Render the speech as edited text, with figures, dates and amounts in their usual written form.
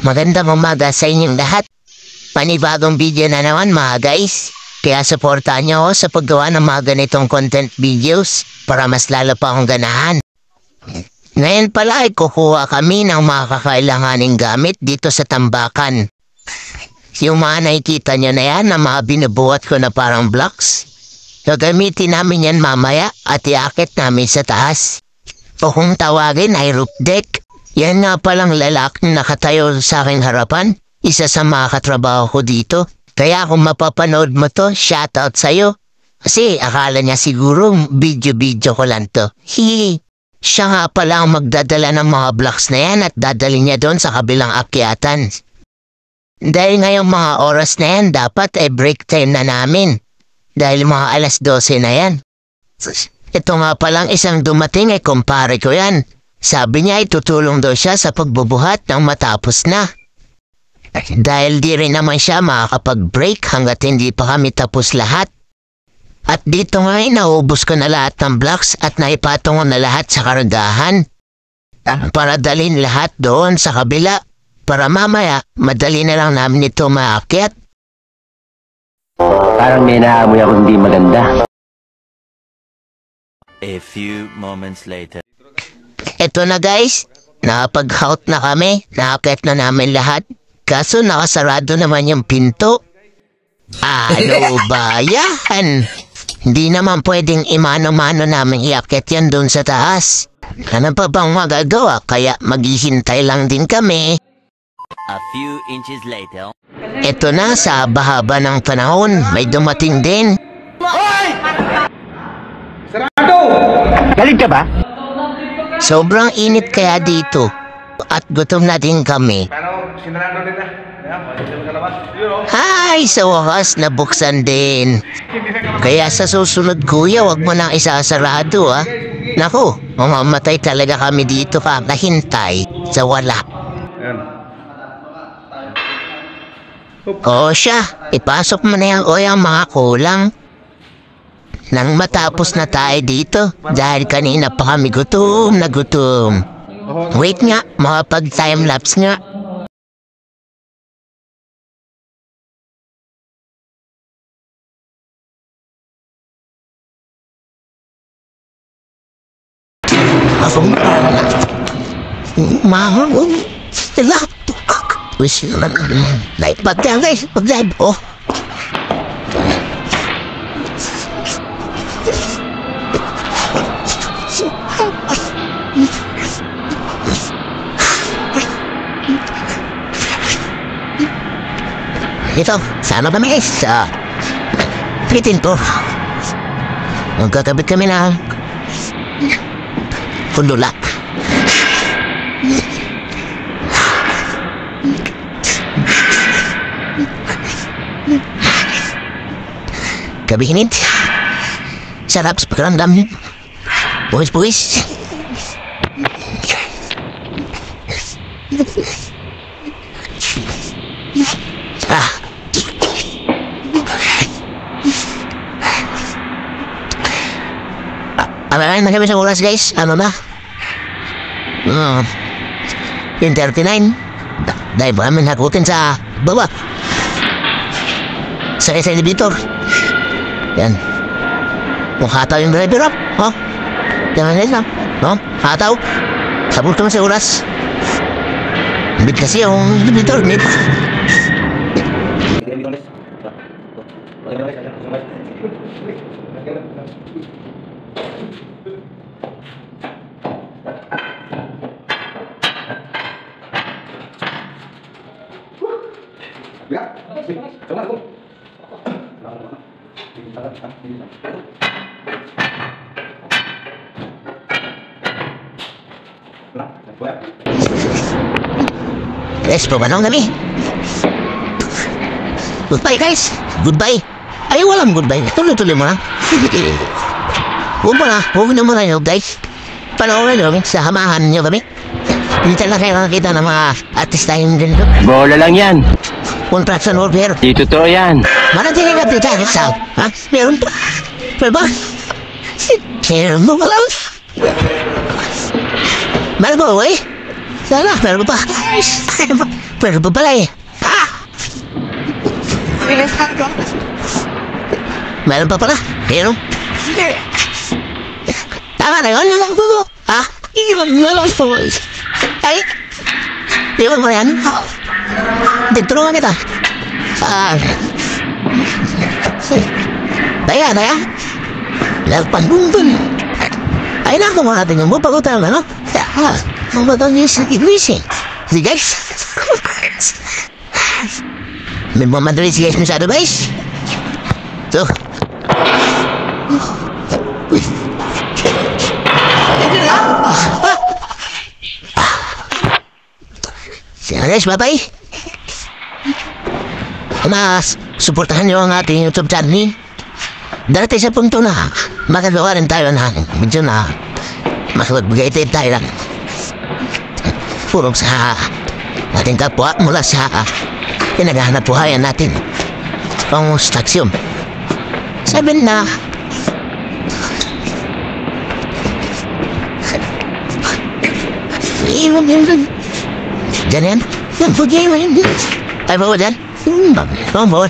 Magandang umaga sa inyong lahat. Panibagong video na naman mga guys. Kaya supportahan niyo ako sa paggawa ng mga ganitong content videos para mas lalo pa akong ganahan. Ngayon pala ay kukuha kami ng mga kakailanganing gamit dito sa tambakan. Yung mga nakikita niyo na yan na mga binubuhat ko na parang blocks. Gagamitin namin yan mamaya at iakit namin sa taas. O kung tawagin ay roof deck. Yan nga palang lalaking nakatayo sa aking harapan. Isa sa mga katrabaho ko dito. Kaya kung mapapanood mo to, shoutout sa'yo. Kasi akala niya siguro video-video ko lang to. Hihi. Siya nga pala ang magdadala ng mga blocks na yan at dadali niya doon sa kabilang akyatan. Dahil ngayong mga oras na yan, dapat ay break time na namin. Dahil mga alas 12 na yan. Ito nga palang isang dumating ay kumpare ko yan. Sabi niya ay tutulong daw siya sa pagbubuhat ng matapos na. Dahil di rin naman siya makakapag-break hanggat hindi pa kami tapos lahat. At dito nga ay naubos ko na lahat ng blocks at naipatong ko na lahat sa karagahan. Para dalhin lahat doon sa kabila. Para mamaya, madali na lang namin ito maakyat. Parang may naamoy ako hindi maganda. A few moments later. Eto na guys, nakapag-out na kami, nakakit na namin lahat. Kaso nakasarado naman yung pinto. Ano ba yan? Hindi naman pwedeng imano-mano namin iakit yan dun sa taas. Ano pa bang magagawa? Kaya maghihintay lang din kami. A few inches later. Eto na sa bahaba ng panahon, may dumating din. Sarado! Galit ka ba? Sobrang init kaya dito. At gutom na din kami. Ay, sa wakas nabuksan din. Kaya sa susunod kuya, wag mo nang isasarado ha. Naku, mamamatay talaga kami dito kakahintay sa wala. O siya, ipasok mo na yung mga kulang. Nang matapos na tayo dito, dahil kanina pa kami gutom na gutom. Wait nga, makapag-timelapse nga. Pagka guys, pag-live, oh. Ito, sana ba may isa? Pitin ko. Magkakabit kami na kundula. Kabihinit. Sarap sa pakiramdam. Buwis-buwis. Ano kami sa oras guys? Ano na? Yung 39. Dahil ba namin hakutin sa baba? Sa elevator. Yan. Kung hataw yung driver up. Oh. Yan lang. No? Hataw. Sabot naman sa oras. Bit kasi yung elevator. Bit. Guys, pumanong kami. Goodbye guys. Goodbye. Ay, walang goodbye. Tuloy-tuloy mo na. Huwag mo na. Huwag na mo na yun guys. Panoorin nyo kami. Samahan nyo kami. Hindi talaga kayo nakakita ng mga artistahin din ito. Bola lang yan. Contraction warfare. Di totoo yan. Manatingin ka dito. Ha? Meron pa. Pero ba? Meron mo ka lang. Malbo, eh? Tara, meron pa. Meron pa pala eh. Meron pa pala. Pero, tama na yun. Ha? Ay, di ba mo yan? Ditulungan kita. Daya. Lalpan bumbun. Ay, naku mga ating mo. Pag-utang na, no? Mamatang yung sige. Sige, guys. May mamadali si guys masyado, guys. So. Sige, guys. Bye-bye. Suportahan nyo ang ating YouTube channel. Darating sa punto na makagawa rin tayo ng medyo na makapagbigay tayo ng pulong sa ating kapwa mula sa pinaghahanap buhayan natin. Construction. Sabi na ganyan. Yan po, ganyan. Ay, bawa dyan. Bawa.